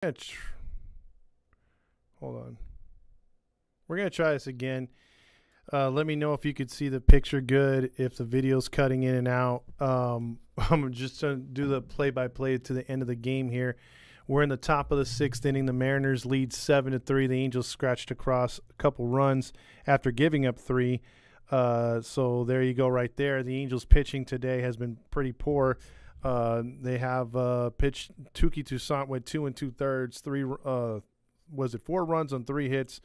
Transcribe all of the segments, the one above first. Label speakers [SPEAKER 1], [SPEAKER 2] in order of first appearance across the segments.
[SPEAKER 1] Hold on. We're going to try this again. Let me know if you could see the picture good, if the video's cutting in and out. I'm just going to do the play-by-play to the end of the game here. We're in the top of the sixth inning. The Mariners lead 7-3. The Angels scratched across a couple runs after giving up 3. So there you go right there. The Angels pitching today has been pretty poor. They have pitched Touki Toussaint went 2 2/3, 4 runs on 3 hits,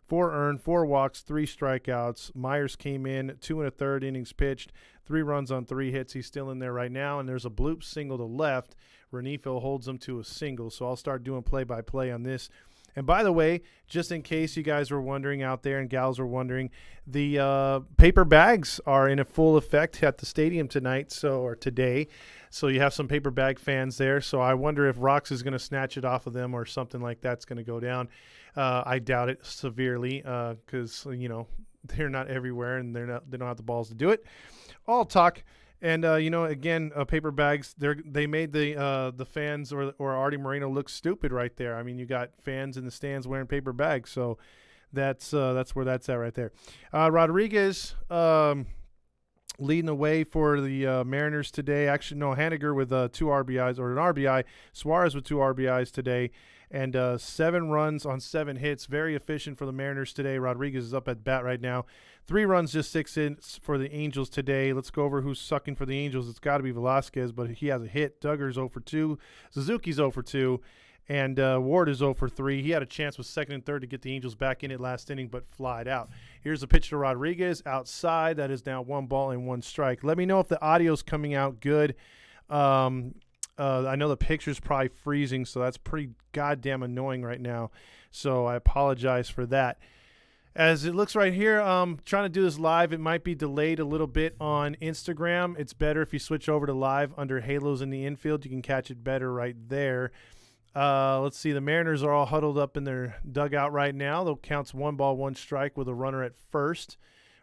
[SPEAKER 1] 4 earned, 4 walks, 3 strikeouts. Myers came in 2 1/3 innings pitched, 3 runs on 3 hits. He's still in there right now, and there's a bloop single to left. Renifo holds him to a single, so I'll start doing play-by-play on this. And by the way, just in case you guys were wondering out there and gals were wondering, the paper bags are in a full effect at the stadium tonight, or today. So you have some paper bag fans there. So I wonder if Rox is going to snatch it off of them or something like that's going to go down. I doubt it severely because they're not everywhere and they don't have the balls to do it. All talk. And again, paper bags. They made the fans or Artie Moreno look stupid right there. I mean, you got fans in the stands wearing paper bags, so that's where that's at right there. Rodriguez leading the way for the Mariners today. Actually, no, Haniger with 2 RBIs or an RBI. Suarez with 2 RBIs today, and 7 runs on 7 hits. Very efficient for the Mariners today. Rodriguez is up at bat right now. 3 runs, just 6 hits for the Angels today. Let's go over who's sucking for the Angels. It's got to be Velasquez, but he has a hit. Duggar's 0 for 2. Suzuki's 0 for 2. And Ward is 0 for 3. He had a chance with second and third to get the Angels back in it last inning, but flied out. Here's a pitch to Rodriguez outside. That is now 1 ball and 1 strike. Let me know if the audio's coming out good. I know the picture's probably freezing, so that's pretty goddamn annoying right now. So I apologize for that. As it looks right here, trying to do this live. It might be delayed a little bit on Instagram. It's better if you switch over to live under Halos in the Infield. You can catch it better right there. Let's see. The Mariners are all huddled up in their dugout right now. They'll count 1 ball, 1 strike with a runner at first.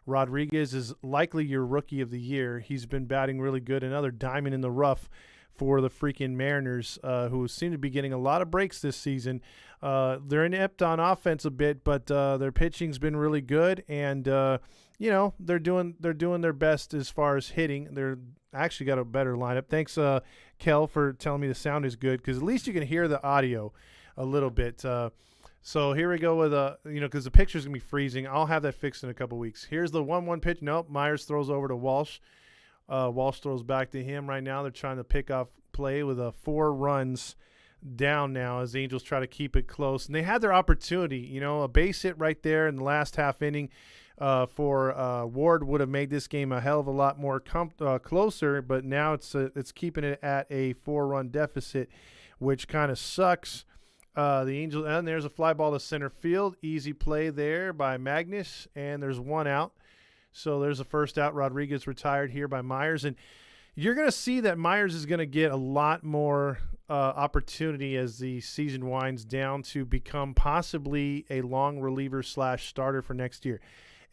[SPEAKER 1] Rodriguez is likely your rookie of the year. He's been batting really good. Another diamond in the rough for the freaking Mariners, who seem to be getting a lot of breaks this season. They're inept on offense a bit, but their pitching's been really good, and they're doing their best as far as hitting. They're actually got a better lineup. Thanks, Kel, for telling me the sound is good, because at least you can hear the audio a little bit. So here we go with because the picture's gonna be freezing. I'll have that fixed in a couple weeks. Here's the 1-1 pitch. Nope, Myers throws over to Walsh. Walsh throws back to him right now. They're trying to pick off play with 4 runs down now as the Angels try to keep it close. And they had their opportunity, a base hit right there in the last half inning for Ward would have made this game a hell of a lot more closer, but now it's keeping it at a 4-run deficit, which kind of sucks. The Angels, and there's a fly ball to center field. Easy play there by Magnus, and there's 1 out. So there's a first out. Rodriguez retired here by Myers. And you're going to see that Myers is going to get a lot more opportunity as the season winds down to become possibly a long reliever / starter for next year.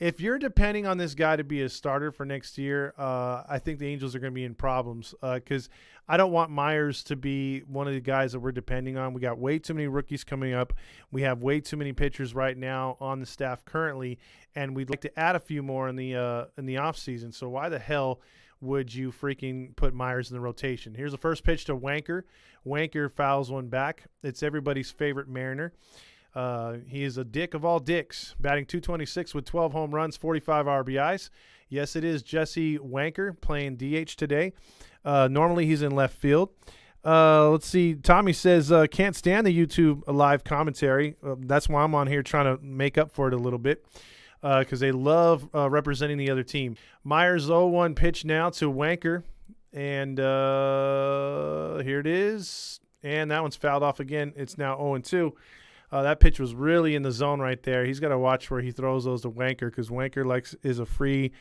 [SPEAKER 1] If you're depending on this guy to be a starter for next year, I think the Angels are going to be in problems because I don't want Myers to be one of the guys that we're depending on. We got way too many rookies coming up. We have way too many pitchers right now on the staff currently, and we'd like to add a few more in the offseason. So why the hell would you freaking put Myers in the rotation? Here's the first pitch to Wanker. Wanker fouls one back. It's everybody's favorite Mariner. He is a dick of all dicks, batting .226 with 12 home runs, 45 RBIs. Yes, it is Jesse Wanker playing DH today. Normally he's in left field. Let's see. Tommy says, can't stand the YouTube live commentary. That's why I'm on here trying to make up for it a little bit because they love representing the other team. Myers 0-1 pitch now to Wanker, and here it is. And that one's fouled off again. It's now 0-2. That pitch was really in the zone right there. He's got to watch where he throws those to Wanker because Wanker is a free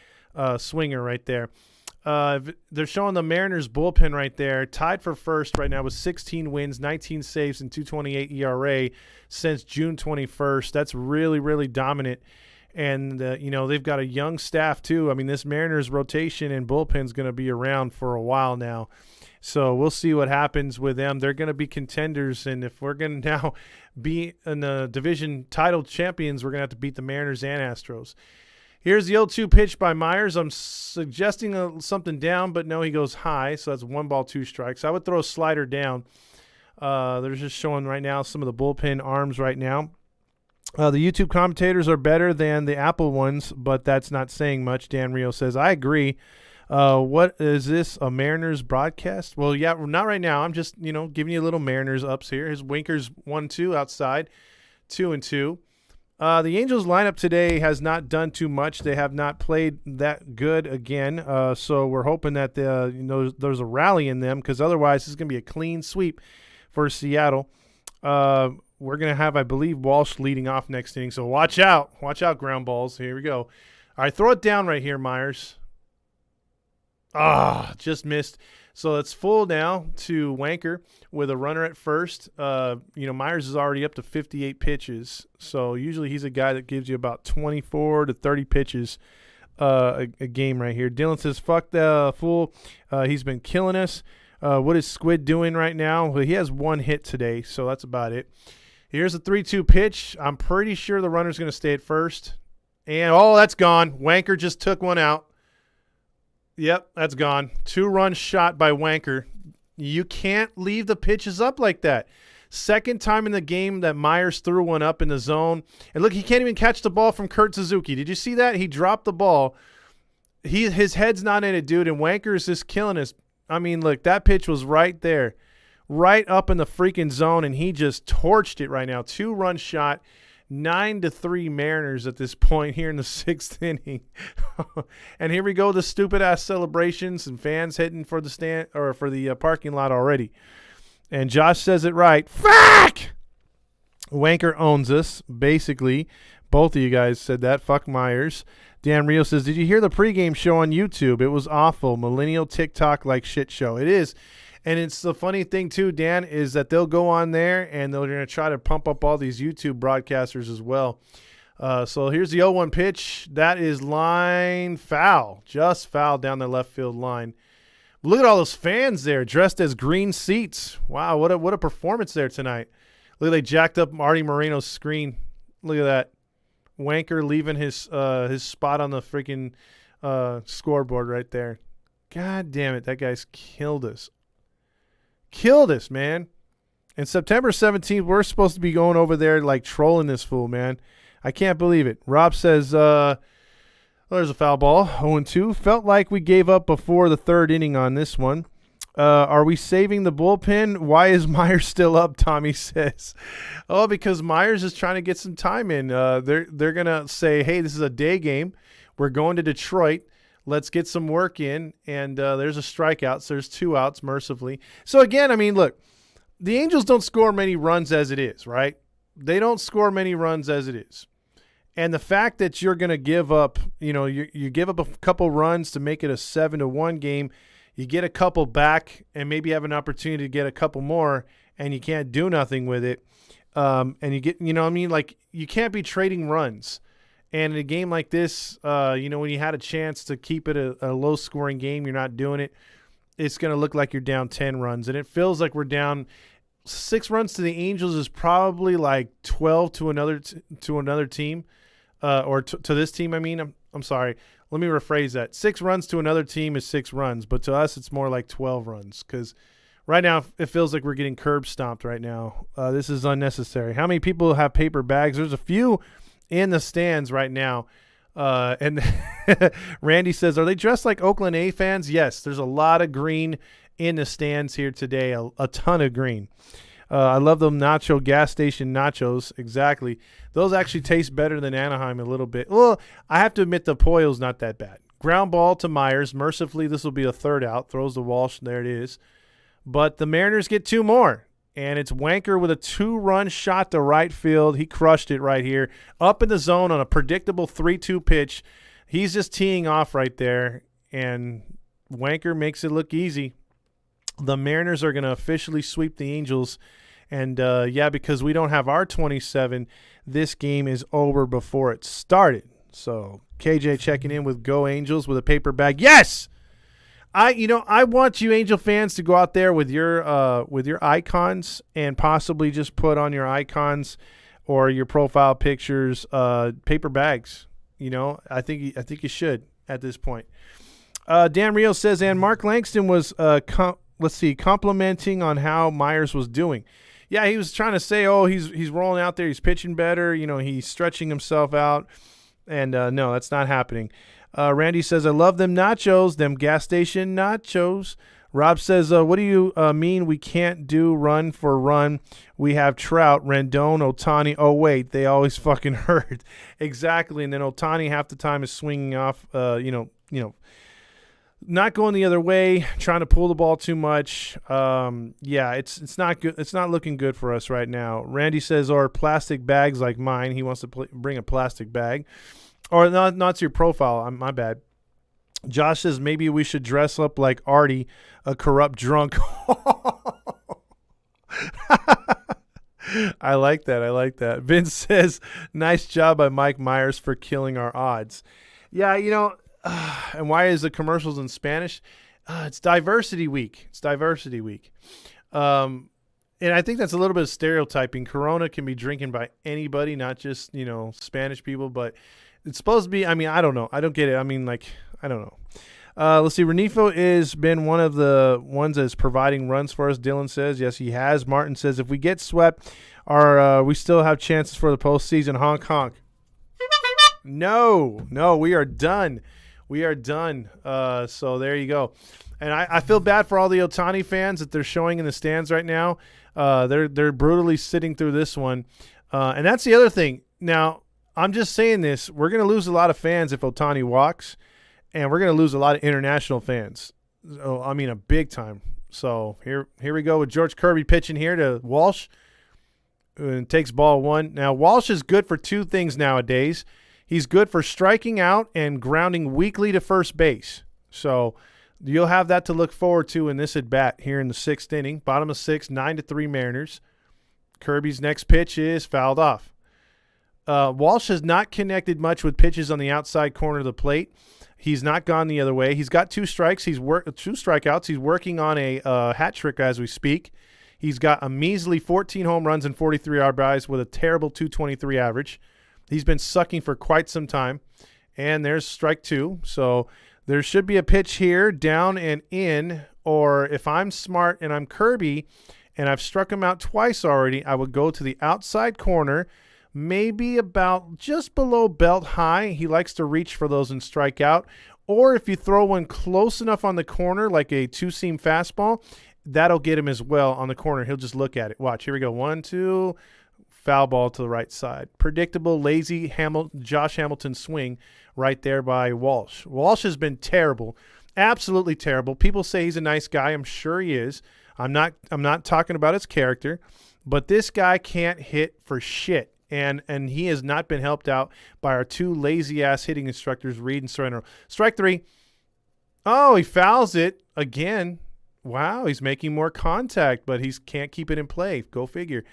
[SPEAKER 1] swinger right there. They're showing the Mariners bullpen right there, tied for first right now with 16 wins, 19 saves, and .228 ERA since June 21st. That's really, really dominant. And, they've got a young staff too. I mean, this Mariners rotation and bullpen is going to be around for a while now. So we'll see what happens with them. They're going to be contenders. And if we're going to now be in the division title champions, we're going to have to beat the Mariners and Astros. Here's the 0-2 pitch by Myers. I'm suggesting something down, but no, he goes high. So that's 1 ball, 2 strikes. I would throw a slider down. They're just showing right now some of the bullpen arms right now. The YouTube commentators are better than the Apple ones, but that's not saying much. Dan Rio says, I agree. What is this, a Mariners broadcast? Well, yeah, not right now. I'm just, giving you a little Mariners ups here. His Winkers 1-2 outside, 2-2. The Angels lineup today has not done too much. They have not played that good again. So we're hoping that there's a rally in them, because otherwise this is going to be a clean sweep for Seattle. We're going to have, I believe, Walsh leading off next inning. So watch out. Watch out, ground balls. Here we go. All right, throw it down right here, Myers. Just missed. So it's full now to Wanker with a runner at first. Myers is already up to 58 pitches. So usually he's a guy that gives you about 24 to 30 pitches a game right here. Dylan says, fuck the fool. He's been killing us. What is Squid doing right now? Well, he has 1 hit today, so that's about it. Here's a 3-2 pitch. I'm pretty sure the runner's going to stay at first. And, that's gone. Wanker just took one out. Yep, that's gone. 2-run shot by Wanker. You can't leave the pitches up like that. Second time in the game that Myers threw one up in the zone. And look, he can't even catch the ball from Kurt Suzuki. Did you see that? He dropped the ball. His head's not in it, dude, and Wanker is just killing us. I mean, look, that pitch was right there, right up in the freaking zone, and he just torched it right now. 2-run shot, 9-3 Mariners at this point here in the 6th inning. And here we go, the stupid-ass celebrations and fans heading for the stand or for the parking lot already. And Josh says it right. Fuck! Wanker owns us, basically. Both of you guys said that. Fuck Myers. Dan Rio says, did you hear the pregame show on YouTube? It was awful. Millennial TikTok like shit show. It is. And it's the funny thing, too, Dan, is that they'll go on there and they're going to try to pump up all these YouTube broadcasters as well. So here's the 0-1 pitch. That is line foul. Just foul down the left field line. Look at all those fans there dressed as green seats. Wow, what a performance there tonight. Look, they jacked up Marty Moreno's screen. Look at that. Wanker leaving his spot on the freaking scoreboard right there. God damn it, that guy's killed us. Killed us, man. And September 17th, we're supposed to be going over there like trolling this fool, man. I can't believe it. Rob says, there's a foul ball. 0-2. Felt like we gave up before the 3rd inning on this one. Are we saving the bullpen? Why is Myers still up? Tommy says. Oh, because Myers is trying to get some time in. They're gonna say, hey, this is a day game. We're going to Detroit. Let's get some work in. And there's a strikeout. So there's 2 outs, mercifully. So again, I mean, look, the Angels don't score many runs as it is, right? They don't score many runs as it is. And the fact that you're going to give up, you give up a couple runs to make it a 7-1 game. You get a couple back and maybe have an opportunity to get a couple more, and you can't do nothing with it. And you get, like you can't be trading runs. And in a game like this, when you had a chance to keep it a low-scoring game, you're not doing it. It's going to look like you're down 10 runs. And it feels like we're down 6 runs to the Angels is probably like 12 to another team, or to this team. I mean, I'm sorry. Let me rephrase that. 6 runs to another team is 6 runs, but to us it's more like 12 runs because right now it feels like we're getting curb stomped right now. This is unnecessary. How many people have paper bags? There's a few in the stands right now. And Randy says, are they dressed like Oakland A fans? Yes, there's a lot of green in the stands here today, a ton of green. I love them gas station nachos. Exactly. Those actually taste better than Anaheim a little bit. Well, I have to admit the Poyo's not that bad. Ground ball to Myers. Mercifully, this will be a 3rd out. Throws the Walsh. There it is. But the Mariners get 2 more. And it's Wanker with a 2-run shot to right field. He crushed it right here. Up in the zone on a predictable 3-2 pitch. He's just teeing off right there. And Wanker makes it look easy. The Mariners are going to officially sweep the Angels. And, because we don't have our 27, this game is over before it started. So KJ checking in with Go Angels with a paper bag. Yes, I want you Angel fans to go out there with your icons and possibly just put on your icons or your profile pictures paper bags. I think you should at this point. Dan Rio says, and Mark Langston was complimenting on how Myers was doing. Yeah, he was trying to say, he's rolling out there, he's pitching better, he's stretching himself out, and no, that's not happening. Randy says, I love them nachos, them gas station nachos. Rob says, what do you mean we can't do run for run? We have Trout, Rendon, Ohtani. Oh, wait, they always fucking hurt. Exactly, and then Ohtani half the time is swinging off, not going the other way, trying to pull the ball too much. Yeah, it's not good. It's not looking good for us right now. Randy says, or plastic bags like mine. He wants to bring a plastic bag. Or not to your profile. My bad. Josh says, maybe we should dress up like Artie, a corrupt drunk. I like that. Vince says, nice job by Mike Myers for killing our odds. Yeah, and why is the commercials in Spanish? It's diversity week. And I think that's a little bit of stereotyping. Corona can be drinking by anybody, not just, Spanish people, but it's supposed to be, I don't know. I don't get it. I don't know. Let's see. Renifo has been one of the ones that's providing runs for us. Dylan says, yes, he has. Martin says, if we get swept, we still have chances for the postseason. Honk, honk. No, we are done. So there you go. And I feel bad for all the Ohtani fans that they're showing in the stands right now. They're brutally sitting through this one. And that's the other thing. Now, I'm just saying this. We're going to lose a lot of fans if Ohtani walks, and we're going to lose a lot of international fans. A big time. So here we go with George Kirby pitching here to Walsh, and takes ball one. Now, Walsh is good for two things nowadays. He's good for striking out and grounding weakly to first base. So you'll have that to look forward to in this at-bat here in the sixth inning. Bottom of six, 9-3 Mariners. Kirby's next pitch is fouled off. Walsh has not connected much with pitches on the outside corner of the plate. He's not gone the other way. He's got two strikes. Two strikeouts. He's working on a hat trick as we speak. He's got a measly 14 home runs and 43 RBIs with a terrible 223 average. He's been sucking for quite some time. And there's strike two. So there should be a pitch here, down and in. Or if I'm smart and I'm Kirby and I've struck him out twice already, I would go to the outside corner, maybe about just below belt high. He likes to reach for those and strike out. Or if you throw one close enough on the corner, like a two-seam fastball, that'll get him as well on the corner. He'll just look at it. Watch, here we go. 1-2. Foul ball to the right side. Predictable, lazy Josh Hamilton swing right there by Walsh. Walsh has been terrible, absolutely terrible. People say he's a nice guy. I'm sure he is. I'm not talking about his character, but this guy can't hit for shit. And he has not been helped out by our two lazy-ass hitting instructors, Reed and Serrano. Strike three. Oh, he fouls it again. Wow, he's making more contact, but he can't keep it in play. Go figure.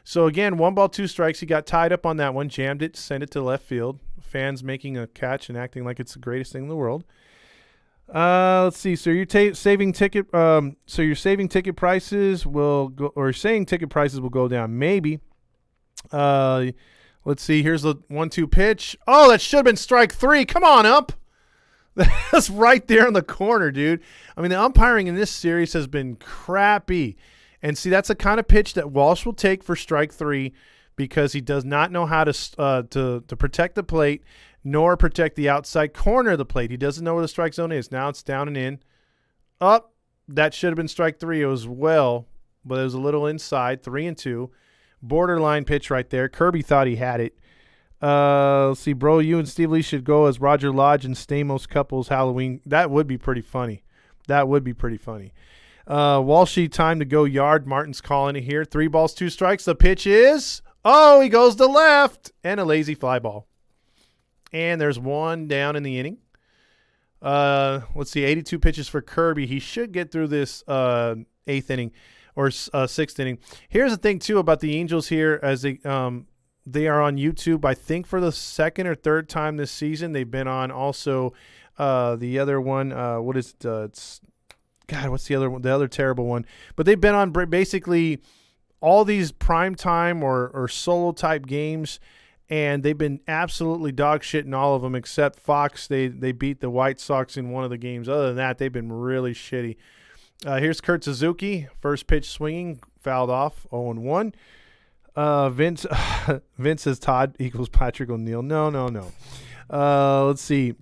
[SPEAKER 1] So, again, 1 ball, 2 strikes. He got tied up on that one, jammed it, sent it to left field. Fans making a catch and acting like it's the greatest thing in the world. Let's see. So you're saving ticket. So you're saving ticket prices will go, or saying ticket prices will go down. Maybe. Let's see. Here's the 1-2 pitch. Oh, that should have been strike three. Come on up. That's right there in the corner, dude. The umpiring in this series has been crappy. And see, that's the kind of pitch that Walsh will take for strike three because he does not know how to protect the plate nor protect the outside corner of the plate. He doesn't know where the strike zone is. Now it's down and in. Up. That should have been strike three as well, but it was a little inside, 3-2. Borderline pitch right there. Kirby thought he had it. Let's see, bro, you and Steve Lee should go as Roger Lodge and Stamos couples Halloween. That would be pretty funny. Walshy, time to go yard. Martin's calling it here. 3 balls, 2 strikes. The pitch is, he goes to left. And a lazy fly ball. And there's 1 down in the inning. Let's see, 82 pitches for Kirby. He should get through this 8th inning or 6th inning. Here's the thing, too, about the Angels here as they They are on YouTube, I think, for the second or third time this season. They've been on also the other one. What is it? It's God, what's the other one? The other terrible one. But they've been on basically all these primetime or solo type games, and they've been absolutely dog shit in all of them except Fox. They beat the White Sox in one of the games. Other than that, they've been really shitty. Here's Kurt Suzuki. First pitch swinging, fouled off, 0-1. Vince says Todd equals Patrick O'Neill. No. Let's see.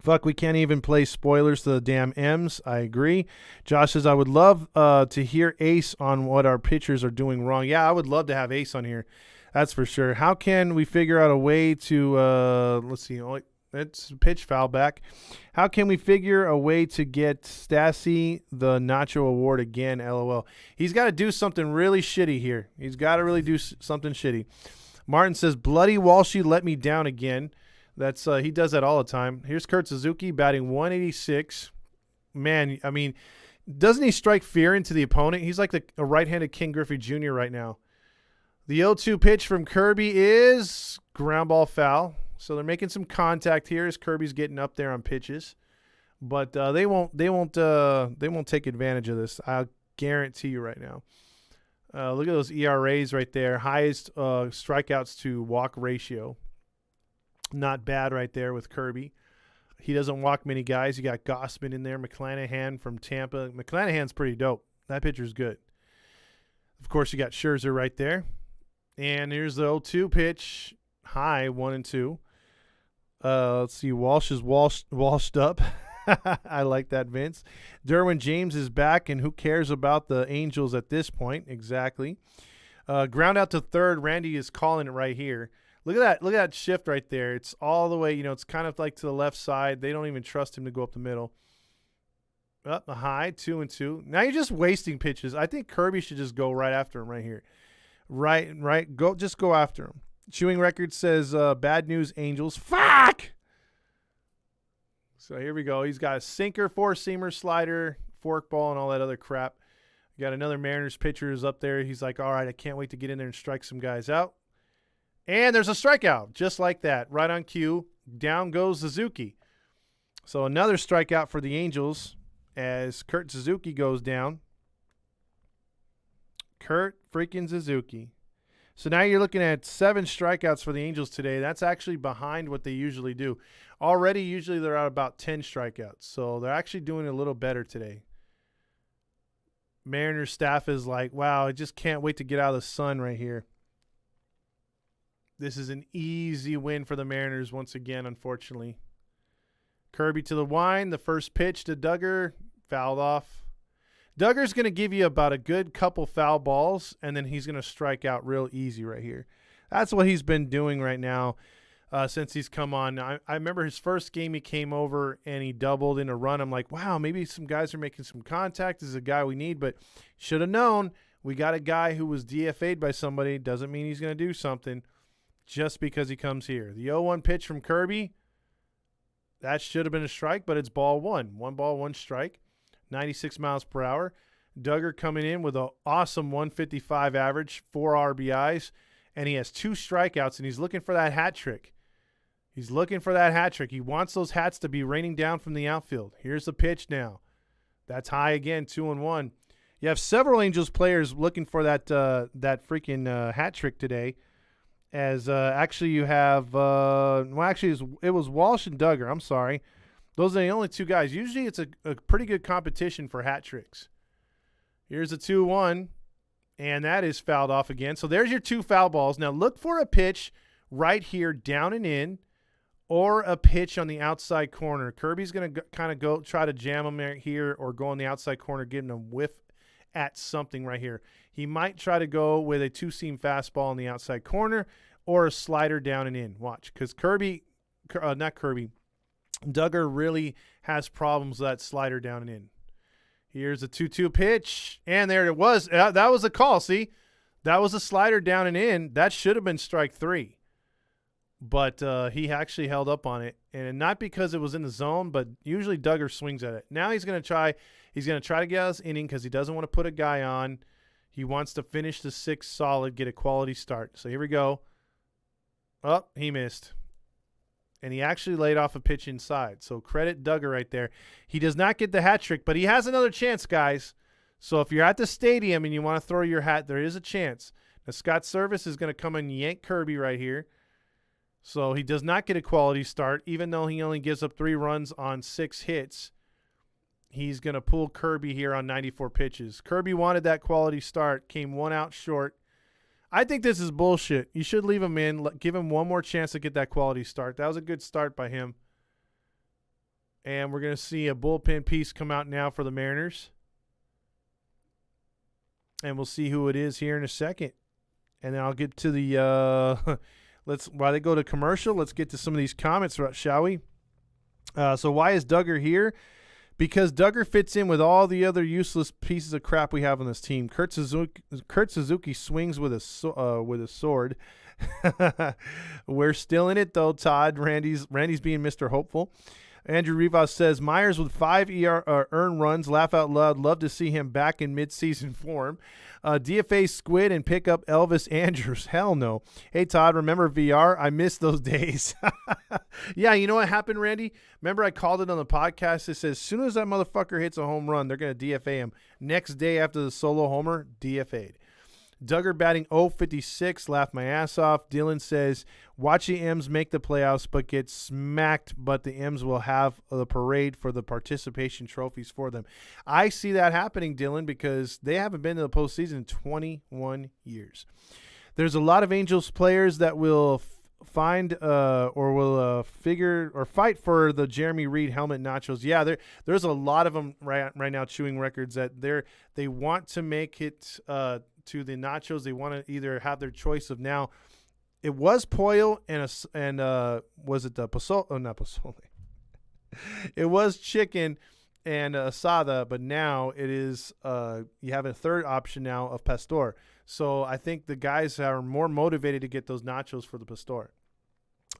[SPEAKER 1] Fuck, we can't even play spoilers to the damn M's. I agree. Josh says, I would love to hear Ace on what our pitchers are doing wrong. Yeah, I would love to have Ace on here. That's for sure. How can we figure out a way to, let's see, it's pitch foul back. How can we figure a way to get Stassi the Nacho Award again, LOL? He's got to do something really shitty here. He's got to really do something shitty. Martin says, bloody Walshy let me down again. That's he does that all the time. Here's Kurt Suzuki batting 186. Man, I mean, doesn't he strike fear into the opponent? He's like a right-handed King Griffey Jr. right now. The 0-2 pitch from Kirby is ground ball foul. So they're making some contact here as Kirby's getting up there on pitches, but they won't take advantage of this. I'll guarantee you right now. Look at those ERAs right there. Highest strikeouts to walk ratio. Not bad right there with Kirby. He doesn't walk many guys. You got Gossman in there. McClanahan from Tampa. McClanahan's pretty dope. That pitcher's good. Of course, you got Scherzer right there. And here's the 0-2 pitch. High, 1-2. Let's see. Walsh is washed up. I like that, Vince. Derwin James is back, and who cares about the Angels at this point? Exactly. Ground out to third. Randy is calling it right here. Look at that. Look at that shift right there. It's all the way, it's kind of like to the left side. They don't even trust him to go up the middle. Up a high, 2-2. Now you're just wasting pitches. I think Kirby should just go right after him right here. Right. Just go after him. Chewing Record says, bad news, Angels. Fuck! So here we go. He's got a sinker, four-seamer, slider, forkball, and all that other crap. You got another Mariners pitcher who's up there. He's like, all right, I can't wait to get in there and strike some guys out. And there's a strikeout, just like that. Right on cue. Down goes Suzuki. So another strikeout for the Angels as Kurt Suzuki goes down. Kurt freaking Suzuki. So now you're looking at 7 strikeouts for the Angels today. That's actually behind what they usually do. Usually they're at about 10 strikeouts. So they're actually doing a little better today. Mariners staff is like, wow, I just can't wait to get out of the sun right here. This is an easy win for the Mariners once again, unfortunately. Kirby to the wine. The first pitch to Duggar. Fouled off. Duggar's going to give you about a good couple foul balls, and then he's going to strike out real easy right here. That's what he's been doing right now since he's come on. I remember his first game he came over and he doubled in a run. I'm like, wow, maybe some guys are making some contact. This is a guy we need, but should have known. We got a guy who was DFA'd by somebody. Doesn't mean he's going to do something just because he comes here. The 0-1 pitch from Kirby, that should have been a strike, but it's ball one. 1 ball, 1 strike. 96 miles per hour. Duggar coming in with an awesome 155 average, 4 RBIs, and he has 2 strikeouts, and he's looking for that hat trick. He wants those hats to be raining down from the outfield. Here's the pitch now. That's high again, 2-1. You have several Angels players looking for that freaking hat trick today. As actually you have, it was Walsh and Duggar. I'm sorry. Those are the only 2 guys. Usually it's a pretty good competition for hat tricks. Here's a 2-1, and that is fouled off again. So there's your 2 foul balls. Now look for a pitch right here, down and in, or a pitch on the outside corner. Kirby's going to kind of go try to jam him right here or go on the outside corner, giving him a whiff at something right here. He might try to go with a 2-seam fastball on the outside corner or a slider down and in. Watch, because Duggar really has problems with that slider down and in. Here's a 2-2 pitch, and there it was. That was a call. See, that was a slider down and in. That should have been strike 3, but he actually held up on it, and not because it was in the zone, but usually Duggar swings at it. Now he's going to try. He's going to try to get out of this inning because he doesn't want to put a guy on. He wants to finish the 6th solid, get a quality start. So here we go. Oh, he missed. And he actually laid off a pitch inside. So credit Duggar right there. He does not get the hat trick, but he has another chance, guys. So if you're at the stadium and you want to throw your hat, there is a chance. Now, Scott Service is going to come and yank Kirby right here. So he does not get a quality start, even though he only gives up 3 runs on 6 hits. He's going to pull Kirby here on 94 pitches. Kirby wanted that quality start, came 1 out short. I think this is bullshit. You should leave him in, give him one more chance to get that quality start. That was a good start by him. And we're going to see a bullpen piece come out now for the Mariners. And we'll see who it is here in a second. And then I'll get to the while they go to commercial, let's get to some of these comments, shall we? So why is Duggar here? Because Duggar fits in with all the other useless pieces of crap we have on this team. Kurt Suzuki swings with a sword. We're still in it, though, Todd. Randy's being Mr. Hopeful. Andrew Rivas says, Myers with 5 earned runs. Laugh out loud. Love to see him back in midseason form. DFA Squid and pick up Elvis Andrews. Hell no. Hey, Todd, remember VR? I miss those days. Yeah, you know what happened, Randy? Remember I called it on the podcast? It says, as soon as that motherfucker hits a home run, they're going to DFA him. Next day after the solo homer, DFA'd. Duggar batting 0-56, laughed my ass off. Dylan says, watch the M's make the playoffs but get smacked, but the M's will have the parade for the participation trophies for them. I see that happening, Dylan, because they haven't been to the postseason in 21 years. There's a lot of Angels players that will find or will figure or fight for the Jeremy Reed helmet nachos. Yeah, there's a lot of them right now chewing records that they want to make it to the nachos. They want to either have their choice of now. It was pollo and was it the pozole? Oh, not pozole. It was chicken and asada, but now it is you have a third option now of pastor. So I think the guys are more motivated to get those nachos for the pastor.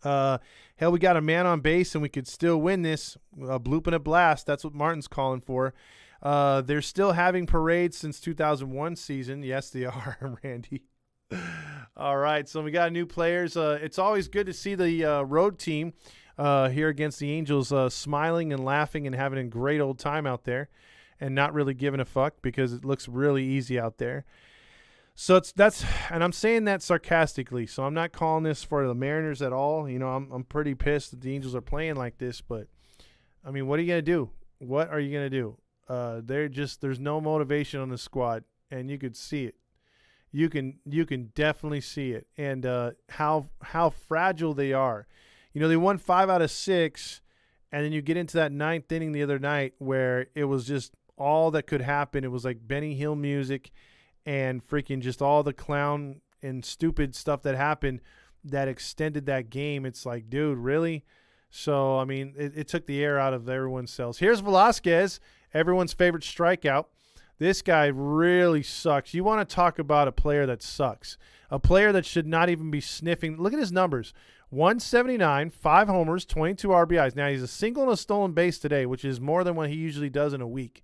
[SPEAKER 1] Hell, we got a man on base and we could still win this. A bloop and a blast. That's what Martin's calling for. They're still having parades since 2001 season. Yes, they are, Randy. All right, so we got new players. It's always good to see the road team here against the Angels smiling and laughing and having a great old time out there and not really giving a fuck because it looks really easy out there. So and I'm saying that sarcastically. So I'm not calling this for the Mariners at all. You know, I'm pretty pissed that the Angels are playing like this, but I mean, what are you going to do? What are you going to do? There's no motivation on the squad, and you could see it. You can definitely see it, and how fragile they are. You know, they won 5 out of 6, and then you get into that 9th inning the other night where it was just all that could happen. It was like Benny Hill music, and freaking just all the clown and stupid stuff that happened that extended that game. It's like, dude, really? So I mean, it took the air out of everyone's cells. Here's Velasquez, everyone's favorite strikeout. This guy really sucks. You want to talk about a player that sucks. A player that should not even be sniffing. Look at his numbers. 179, 5 homers, 22 RBIs. Now, he's a single and a stolen base today, which is more than what he usually does in a week.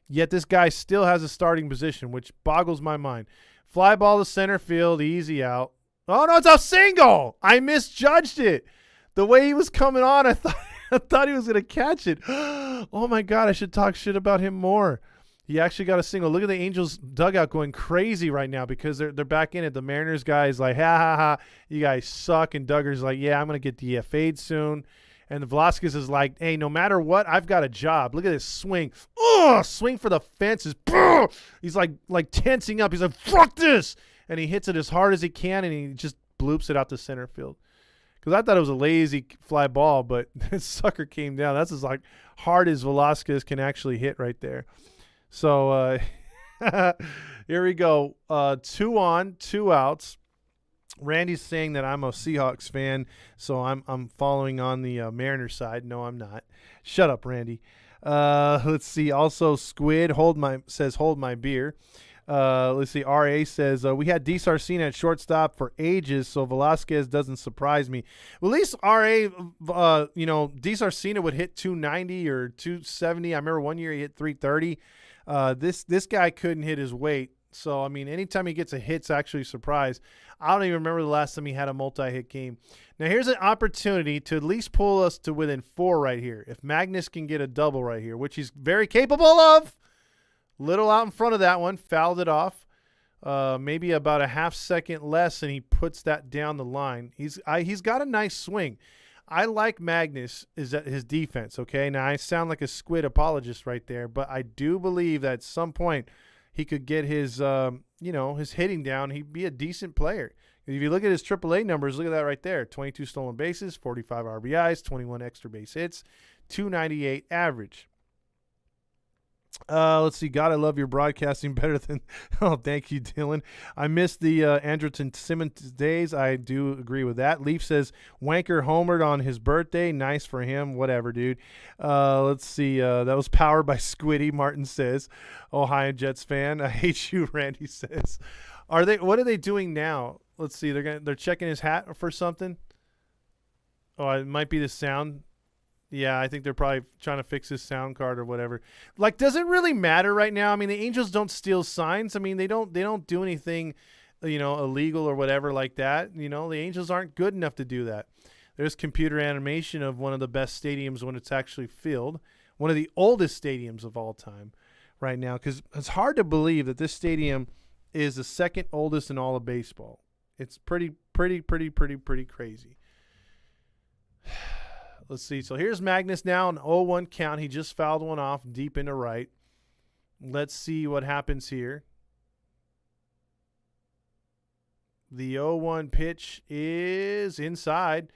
[SPEAKER 1] Yet this guy still has a starting position, which boggles my mind. Fly ball to center field, easy out. Oh, no, it's a single. I misjudged it. The way he was coming on, I thought he was going to catch it. Oh, my God, I should talk shit about him more. He actually got a single. Look at the Angels dugout going crazy right now because they're back in it. The Mariners guy is like, ha, ha, ha, you guys suck. And Duggar's like, yeah, I'm going to get DFA'd soon. And the Velasquez is like, hey, no matter what, I've got a job. Look at this swing. Swing for the fences. He's like tensing up. He's like, fuck this. And he hits it as hard as he can, and he just bloops it out to center field. Because I thought it was a lazy fly ball, but this sucker came down. That's as like hard as Velasquez can actually hit right there. So here we go. 2 on, 2 outs. Randy's saying that I'm a Seahawks fan, so I'm following on the Mariners side. No, I'm not. Shut up, Randy. Let's see. Also, Squid says hold my beer. Let's see. RA says we had D. Sarcina at shortstop for ages, so Velasquez doesn't surprise me. Well, at least RA, D. Sarcina would hit 290 or 270. I remember one year he hit 330. This guy couldn't hit his weight. So, I mean, anytime he gets a hit, it's actually a surprise. I don't even remember the last time he had a multi-hit game. Now, here's an opportunity to at least pull us to within 4 right here. If Magnus can get a double right here, which he's very capable of. Little out in front of that one, fouled it off. Maybe about a half second less, and he puts that down the line. He's got a nice swing. I like Magnus is at his defense, okay? Now, I sound like a squid apologist right there, but I do believe that at some point he could get his, his hitting down. He'd be a decent player. If you look at his AAA numbers, look at that right there. 22 stolen bases, 45 RBIs, 21 extra base hits, 298 average. Let's see. God, I love your broadcasting better than. Oh, thank you, Dylan. I miss the Andrelton Simmons days. I do agree with that. Leaf says Wanker homered on his birthday. Nice for him. Whatever, dude. Let's see. That was powered by Squiddy. Martin says, Ohio Jets fan. I hate you. Randy says, What are they doing now? Let's see. They're checking his hat for something. Oh, it might be the sound. Yeah, I think they're probably trying to fix his sound card or whatever. Like, does it really matter right now? I mean, the Angels don't steal signs. I mean, they don't do anything, illegal or whatever like that. The Angels aren't good enough to do that. There's computer animation of one of the best stadiums when it's actually filled, one of the oldest stadiums of all time right now, because it's hard to believe that this stadium is the second oldest in all of baseball. It's pretty crazy. Let's see. So here's Magnus now, an 0-1 count. He just fouled one off deep into right. Let's see what happens here. The 0-1 pitch is inside.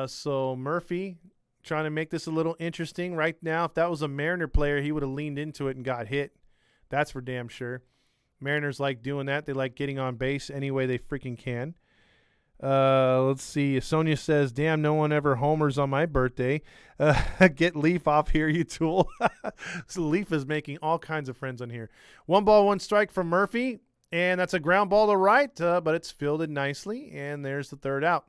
[SPEAKER 1] So Murphy trying to make this a little interesting. Right now, if that was a Mariner player, he would have leaned into it and got hit. That's for damn sure. Mariners like doing that. They like getting on base any way they freaking can. Let's see. Sonia says, damn, no one ever homers on my birthday. Get Leaf off here, you tool. So Leaf is making all kinds of friends on here. 1 ball, 1 strike from Murphy. And that's a ground ball to right, but it's fielded nicely. And there's the third out.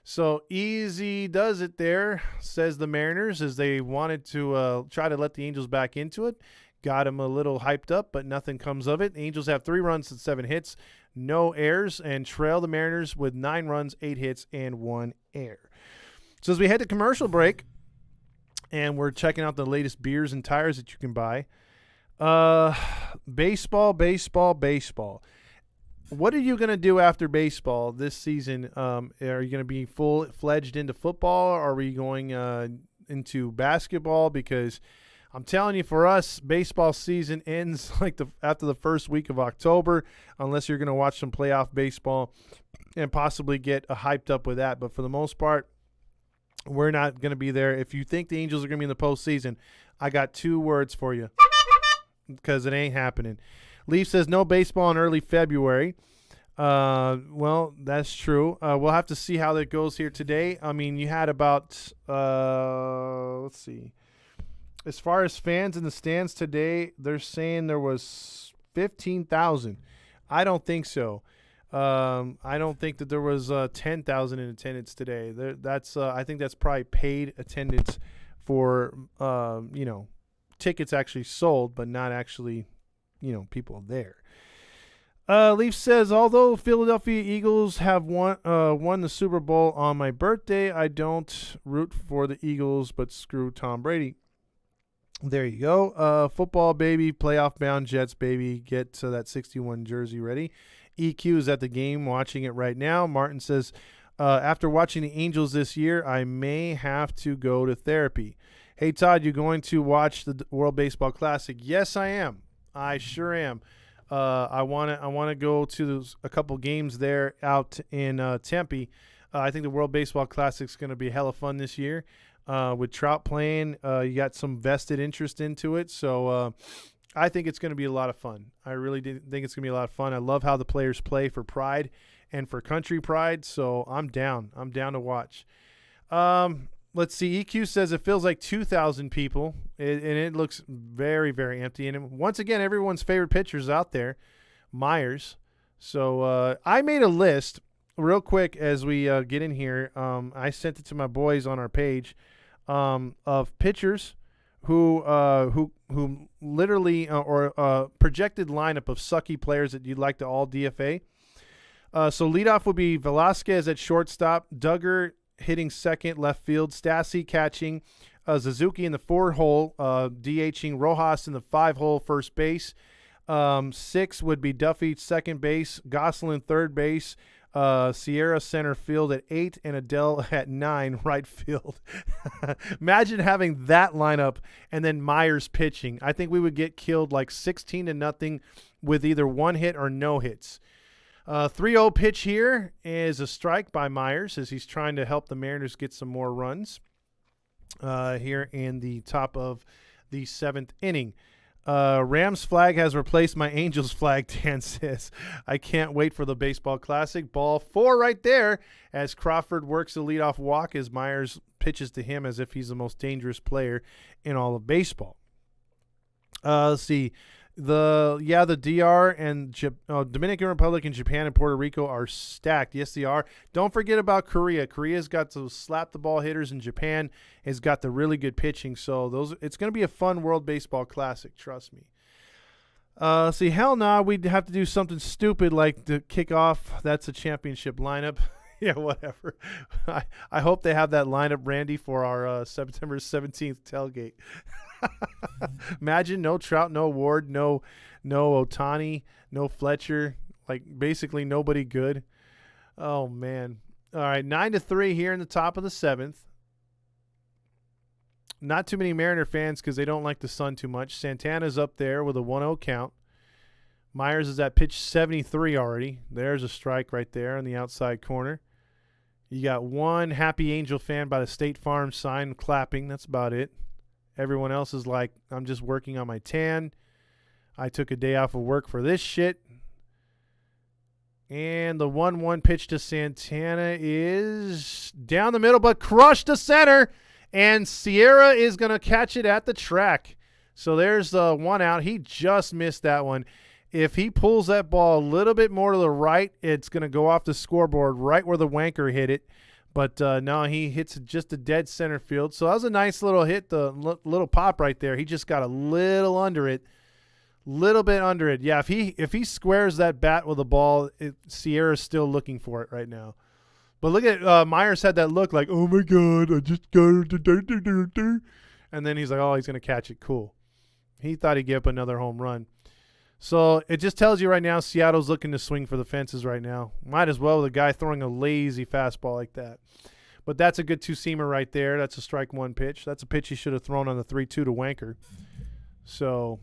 [SPEAKER 1] So easy does it there, says the Mariners, as they wanted to try to let the Angels back into it. Got him a little hyped up, but nothing comes of it. Angels have 3 runs and 7 hits. No errors, and trail the Mariners with 9 runs, 8 hits, and 1 error. So as we head to commercial break, and we're checking out the latest beers and tires that you can buy. Baseball. What are you going to do after baseball this season? Are you going to be full-fledged into football, or are we going into basketball? Because I'm telling you, for us, baseball season ends after the first week of October, unless you're going to watch some playoff baseball and possibly get hyped up with that. But for the most part, we're not going to be there. If you think the Angels are going to be in the postseason, I got 2 words for you, because it ain't happening. Leaf says no baseball in early February. Well, that's true. We'll have to see how that goes here today. I mean, you had about, let's see. As far as fans in the stands today, they're saying there was 15,000. I don't think so. I don't think that there was 10,000 in attendance today. I think that's probably paid attendance for tickets actually sold, but not actually people there. Leaf says, although Philadelphia Eagles have won the Super Bowl on my birthday, I don't root for the Eagles, but screw Tom Brady. There you go. Football, baby. Playoff bound Jets, baby. Get that 61 jersey ready. EQ is at the game watching it right now. Martin says, after watching the Angels this year, I may have to go to therapy. Hey, Todd, you going to watch the World Baseball Classic? Yes, I am. I sure am. I want to go to a couple games there out in Tempe. I think the World Baseball Classic is going to be hella fun this year. With Trout playing, you got some vested interest into it. So I think it's going to be a lot of fun. I really think it's going to be a lot of fun. I love how the players play for pride and for country pride. So I'm down. I'm down to watch. Let's see. EQ says it feels like 2,000 people, and it looks very, very empty. And once again, everyone's favorite pitcher is out there, Myers. So I made a list real quick as we get in here. I sent it to my boys on our page of pitchers who literally or projected lineup of sucky players that you'd like to all DFA. So leadoff would be Velasquez at shortstop, Duggar hitting second, left field, Stassi catching, Suzuki in the 4-hole, DHing Rojas in the 5-hole, first base. 6 would be Duffy second base, Gosselin third base, Sierra center field at 8, and Adele at 9 right field. Imagine having that lineup and then Myers pitching. I think we would get killed like 16-0 with either one hit or no hits. 3-0 pitch here is a strike by Myers as he's trying to help the Mariners get some more runs here in the top of the 7th inning. Rams flag has replaced my Angels flag, Dan says. I can't wait for the baseball classic. Ball 4 right there as Crawford works the leadoff walk as Myers pitches to him as if he's the most dangerous player in all of baseball. Let's see. The DR and Dominican Republic and Japan and Puerto Rico are stacked. Yes, they are. Don't forget about Korea. Korea's got the slap the ball hitters, and Japan has got the really good pitching. So it's going to be a fun World Baseball Classic. Trust me. See, hell no, we'd have to do something stupid like to kick off. That's a championship lineup. Yeah, whatever. I hope they have that lineup, Randy, for our September 17th tailgate. Imagine no Trout, no Ward, no Ohtani, no Fletcher, like basically nobody good. Oh man. All right, 9-3 here in the top of the 7th. Not too many Mariner fans because they don't like the sun too much. Santana's up there with a 1-0 count. Myers is at pitch 73 already. There's a strike right there on the outside corner. You got one Happy Angel fan by the State Farm sign clapping. That's about it. Everyone else is like, I'm just working on my tan. I took a day off of work for this shit. And the 1-1 pitch to Santana is down the middle, but crushed to center. And Sierra is going to catch it at the track. So there's the 1 out. He just missed that one. If he pulls that ball a little bit more to the right, it's going to go off the scoreboard right where the wanker hit it. But no, he hits just a dead center field. So that was a nice little hit, the little pop right there. He just got a little under it, little bit under it. Yeah, if he squares that bat with the ball, Sierra's still looking for it right now. But look at Myers had that look like, oh my God, I just got it. And then he's like, oh, he's going to catch it. Cool. He thought he'd get up another home run. So it just tells you right now Seattle's looking to swing for the fences right now. Might as well with a guy throwing a lazy fastball like that. But that's a good two-seamer right there. That's a strike 1 pitch. That's a pitch he should have thrown on the 3-2 to Wanker. So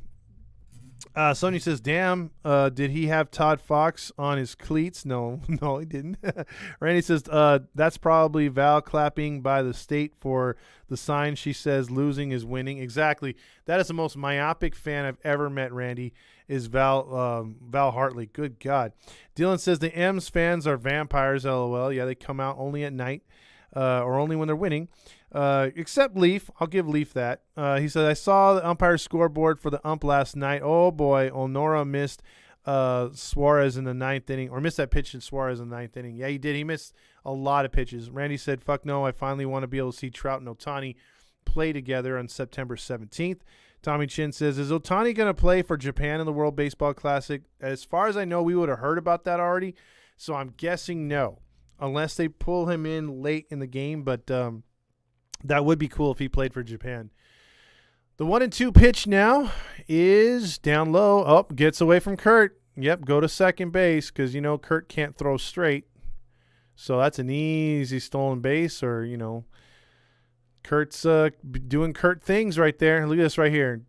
[SPEAKER 1] Sony says, damn, did he have Todd Fox on his cleats? No, he didn't. Randy says, that's probably Val clapping by the state for the sign. She says losing is winning. Exactly. That is the most myopic fan I've ever met, Randy, is Val Hartley. Good God. Dylan says the M's fans are vampires, LOL. Yeah, they come out only at night or only when they're winning. Except Leaf. I'll give Leaf that. He said, I saw the umpire scoreboard for the ump last night. Oh, boy. Onora missed Suarez in the 9th inning, or missed that pitch in Suarez in the 9th inning. Yeah, he did. He missed a lot of pitches. Randy said, fuck no. I finally want to be able to see Trout and Ohtani play together on September 17th. Tommy Chin says, is Ohtani going to play for Japan in the World Baseball Classic? As far as I know, we would have heard about that already. So I'm guessing no, unless they pull him in late in the game. But that would be cool if he played for Japan. The 1-2 pitch now is down low. Oh, gets away from Kurt. Yep, go to second base because, Kurt can't throw straight. So that's an easy stolen base or, Kurt's doing Kurt things right there. Look at this right here.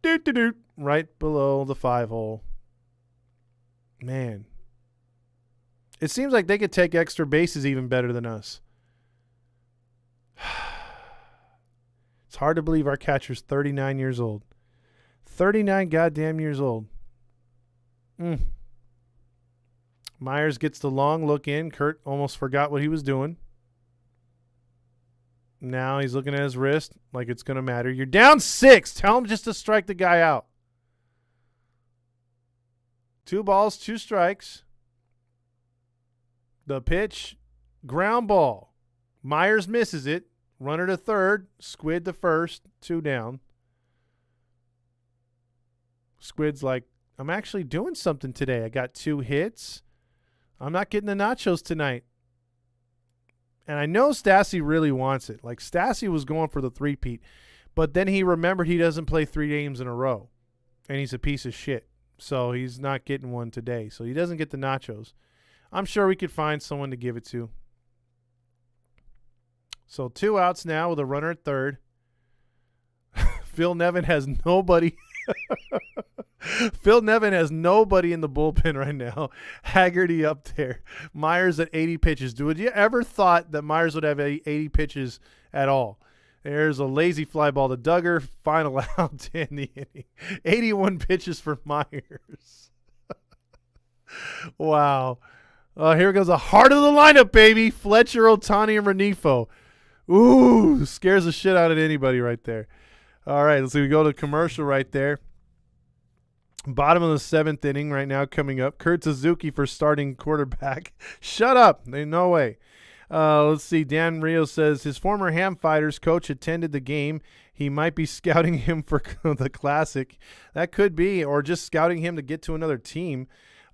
[SPEAKER 1] Doot, right below the 5-hole. Man. It seems like they could take extra bases even better than us. It's hard to believe our catcher's 39 years old. 39 goddamn years old. Myers gets the long look in. Kurt almost forgot what he was doing. Now he's looking at his wrist like it's going to matter. You're down 6. Tell him just to strike the guy out. 2 balls, 2 strikes. The pitch, ground ball. Myers misses it. Runner to third. Squid to first. 2 down. Squid's like, I'm actually doing something today. I got 2 hits. I'm not getting the nachos tonight. And I know Stassi really wants it. Like, Stassi was going for the 3-peat. But then he remembered he doesn't play 3 games in a row. And he's a piece of shit. So he's not getting one today. So he doesn't get the nachos. I'm sure we could find someone to give it to. So 2 outs now with a runner at third. Phil Nevin has nobody. Phil Nevin has nobody in the bullpen right now. Haggerty up there. Myers at 80 pitches. Would you ever thought that Myers would have 80 pitches at all? There's a lazy fly ball to Duggar. Final out in the inning. 81 pitches for Myers. Wow. Here goes the heart of the lineup, baby. Fletcher, Ohtani, and Renifo. Ooh, scares the shit out of anybody right there. All right, let's see. We go to commercial right there. Bottom of the 7th inning right now coming up. Kurt Suzuki for starting quarterback. Shut up. No way. Let's see. Dan Rio says his former Ham Fighters coach attended the game. He might be scouting him for the Classic. That could be, or just scouting him to get to another team.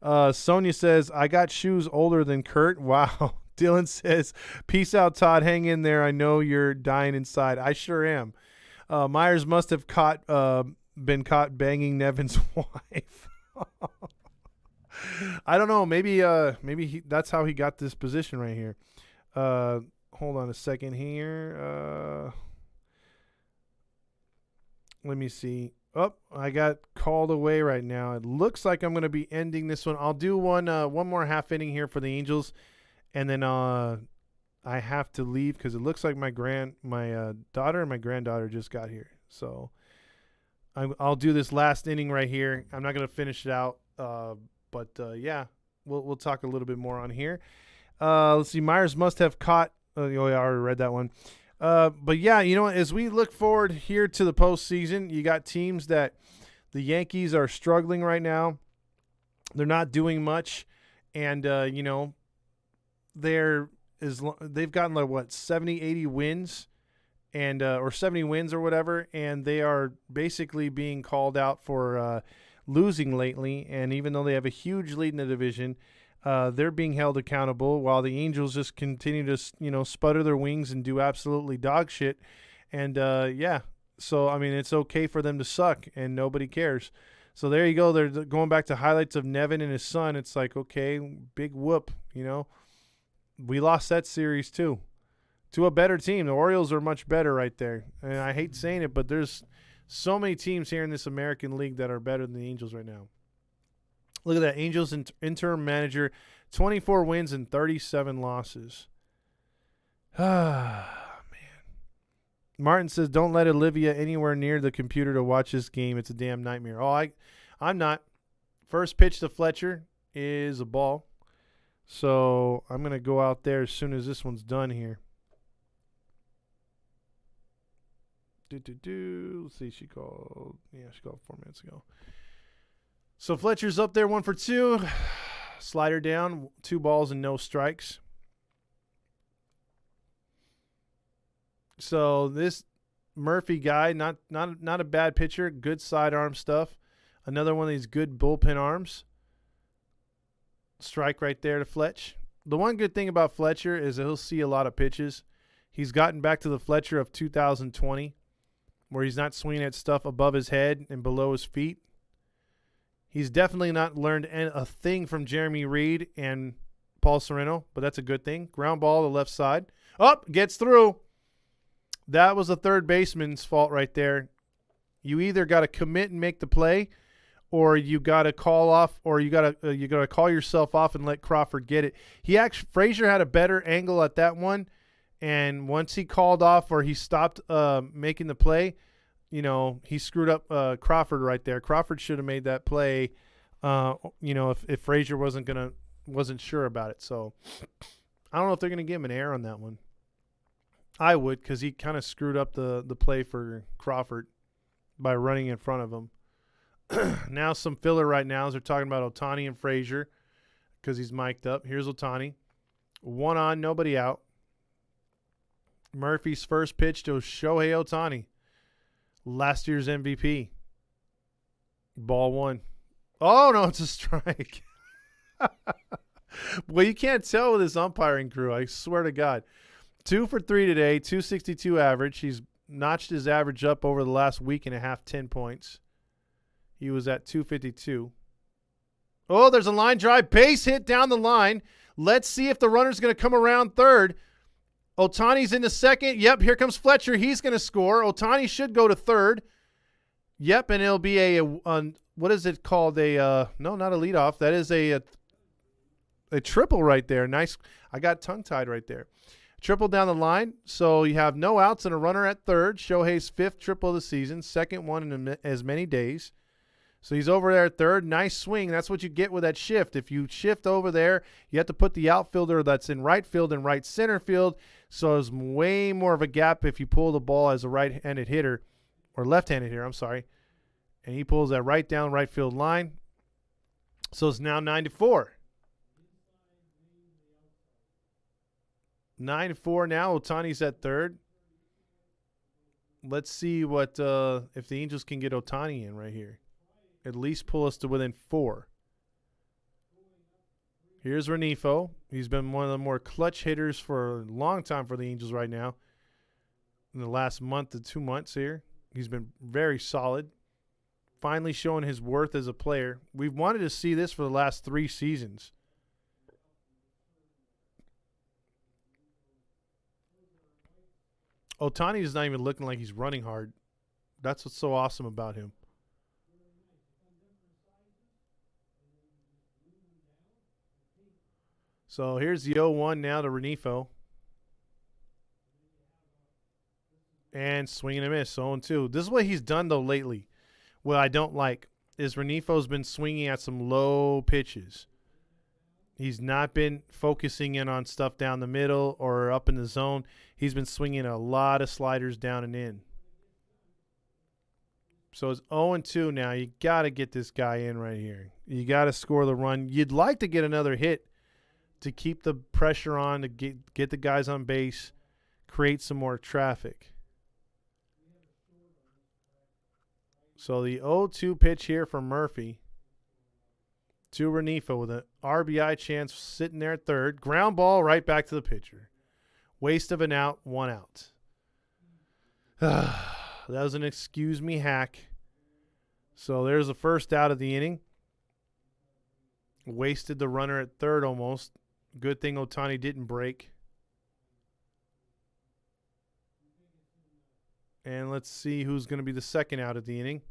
[SPEAKER 1] Sonia says, I got shoes older than Kurt. Wow. Dylan says, peace out, Todd. Hang in there. I know you're dying inside. I sure am. Myers must have been caught banging Nevin's wife. I don't know. Maybe that's how he got this position right here. Hold on a second here. Let me see. Oh, I got called away right now. It looks like I'm going to be ending this one. I'll do one more half inning here for the Angels, and then I have to leave because it looks like my daughter and my granddaughter just got here. So I'll do this last inning right here. I'm not going to finish it out, but yeah, we'll talk a little bit more on here. Let's see. Myers must have caught. Oh, yeah, I already read that one. But yeah, you know, as we look forward here to the postseason, you got teams that the Yankees are struggling right now. They're not doing much, and you know, they've gotten like what 70, 80 wins, and or 70 wins or whatever, and they are basically being called out for losing lately. And even though they have a huge lead in the division, they're being held accountable, while the Angels just continue to, you know, sputter their wings and do absolutely dog shit. And yeah, so I mean, it's okay for them to suck, and nobody cares. So there you go. They're going back to highlights of Nevin and his son. It's like, okay, big whoop, you know. We lost that series too, to a better team. The Orioles are much better right there. And I hate saying it, but there's so many teams here in this American League that are better than the Angels right now. Look at that. Angels interim manager, 24 wins and 37 losses. Ah, man. Martin says, don't let Olivia anywhere near the computer to watch this game. It's a damn nightmare. Oh, I'm not. First pitch to Fletcher is a ball. So I'm going to go out there as soon as this one's done here. Let's see. She called 4 minutes ago. So Fletcher's up there 1 for 2. Slider down, 2 balls and no strikes. So this Murphy guy, not a bad pitcher, good sidearm stuff. Another one of these good bullpen arms. Strike right there to Fletch. The one good thing about Fletcher is that he'll see a lot of pitches. He's gotten back to the Fletcher of 2020, where he's not swinging at stuff above his head and below his feet. He's definitely not learned a thing from Jeremy Reed and Paul Sereno, but that's a good thing. Ground ball to the left side. Up, gets through. That was the third baseman's fault right there. You either got to commit and make the play, or you got to call off, or you got to call yourself off and let Crawford get it. Frazier had a better angle at that one, and once he called off or he stopped making the play, you know, he screwed up Crawford right there. Crawford should have made that play, you know, if Frazier wasn't sure about it. So I don't know if they're gonna give him an error on that one. I would, because he kind of screwed up the play for Crawford by running in front of him. Now some filler right now as they're talking about Ohtani and Frazier because he's mic'd up. Here's Ohtani. 1 on, nobody out. Murphy's first pitch to Shohei Ohtani, last year's MVP. Ball one. Oh, no, it's a strike. Well, you can't tell with this umpiring crew. I swear to God. 2 for 3 today, 262 average. He's notched his average up over the last week and a half, 10 points. He was at 252. Oh, there's a line drive. Base hit down the line. Let's see if the runner's going to come around third. Ohtani's in the second. Yep, here comes Fletcher. He's going to score. Ohtani should go to third. Yep, and it'll be a what is it called? No, not a leadoff. That is a triple right there. Nice. I got tongue-tied right there. Triple down the line. So you have no outs and a runner at third. Shohei's 5th triple of the season, second one in as many days. So he's over there at third. Nice swing. That's what you get with that shift. If you shift over there, you have to put the outfielder that's in right field and right center field. So there's way more of a gap if you pull the ball as a right-handed hitter or left-handed hitter, I'm sorry. And he pulls that right down right field line. So it's now 9-4. 9-4 now. Ohtani's at third. Let's see what if the Angels can get Ohtani in right here. At least pull us to within 4. Here's Renifo. He's been one of the more clutch hitters for a long time for the Angels right now. In the last month to 2 months here, he's been very solid. Finally showing his worth as a player. We've wanted to see this for the last 3 seasons. Ohtani is not even looking like he's running hard. That's what's so awesome about him. So here's the 0-1 now to Renifo. And swing and a miss, 0-2. This is what he's done, though, lately. What I don't like is Renifo's been swinging at some low pitches. He's not been focusing in on stuff down the middle or up in the zone. He's been swinging a lot of sliders down and in. So it's 0-2 now. You got to get this guy in right here. You got to score the run. You'd like to get another hit to keep the pressure on, to get the guys on base, create some more traffic. So the 0-2 pitch here from Murphy to Renifo with an RBI chance sitting there at third. Ground ball right back to the pitcher. Waste of an out, 1 out. That was an excuse me hack. So there's the first out of the inning. Wasted the runner at third almost. Good thing Ohtani didn't break. And let's see who's going to be the second out of the inning.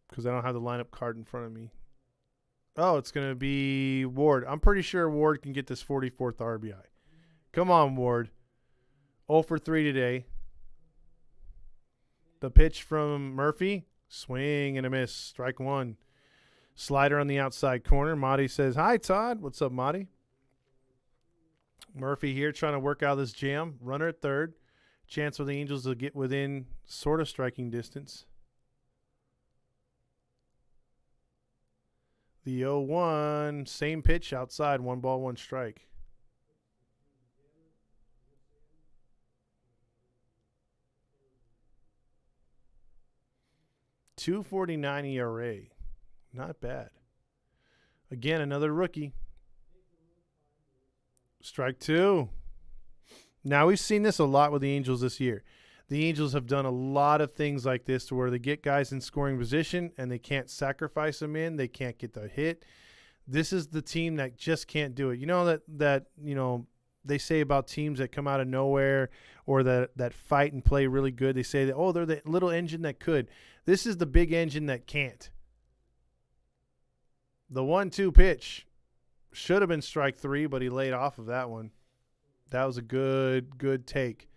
[SPEAKER 1] Because I don't have the lineup card in front of me. Oh, it's going to be Ward. I'm pretty sure Ward can get this 44th RBI. Come on, Ward. 0 for 3 today. The pitch from Murphy. Swing and a miss. Strike 1. Slider on the outside corner. Marty says, hi, Todd. What's up, Marty? Murphy here trying to work out this jam. Runner at third. Chance for the Angels to get within sort of striking distance. The 0-1. Same pitch outside. 1 ball, 1 strike. .249 ERA. Not bad. Again, another rookie. Strike 2. Now, we've seen this a lot with the Angels this year. The Angels have done a lot of things like this to where they get guys in scoring position and they can't sacrifice them in. They can't get the hit. This is the team that just can't do it. You know that they say about teams that come out of nowhere or that fight and play really good. They say that, oh, they're the little engine that could. This is the big engine that can't. The 1-2 pitch should have been strike 3, but he laid off of that one. That was a good take.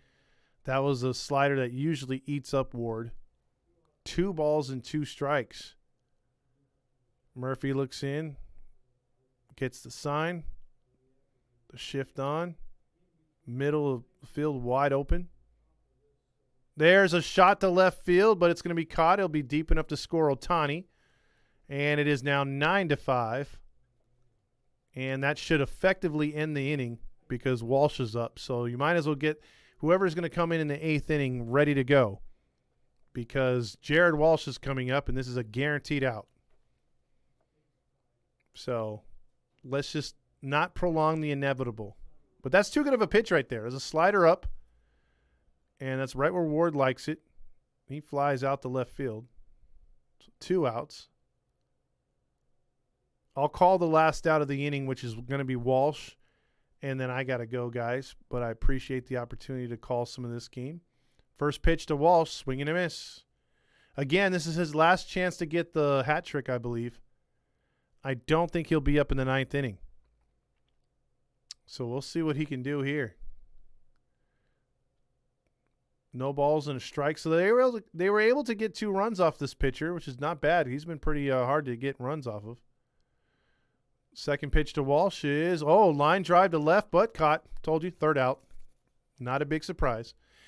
[SPEAKER 1] That was a slider that usually eats up Ward. 2 balls and 2 strikes. Murphy looks in, gets the sign, the shift on, middle of the field wide open. There's a shot to left field, but it's going to be caught. It'll be deep enough to score Ohtani. And it is now 9-5. And that should effectively end the inning because Walsh is up. So you might as well get whoever's going to come in the 8th inning ready to go because Jared Walsh is coming up, and this is a guaranteed out. So let's just not prolong the inevitable. But that's too good of a pitch right there. There's a slider up, and that's right where Ward likes it. He flies out to left field. So 2 outs. I'll call the last out of the inning, which is going to be Walsh, and then I got to go, guys. But I appreciate the opportunity to call some of this game. First pitch to Walsh, swing and a miss. Again, this is his last chance to get the hat trick, I believe. I don't think he'll be up in the 9th inning. So we'll see what he can do here. No balls and a strike. So they were able to get 2 runs off this pitcher, which is not bad. He's been pretty hard to get runs off of. Second pitch to Walsh is, line drive to left, but caught. Told you, 3rd out. Not a big surprise.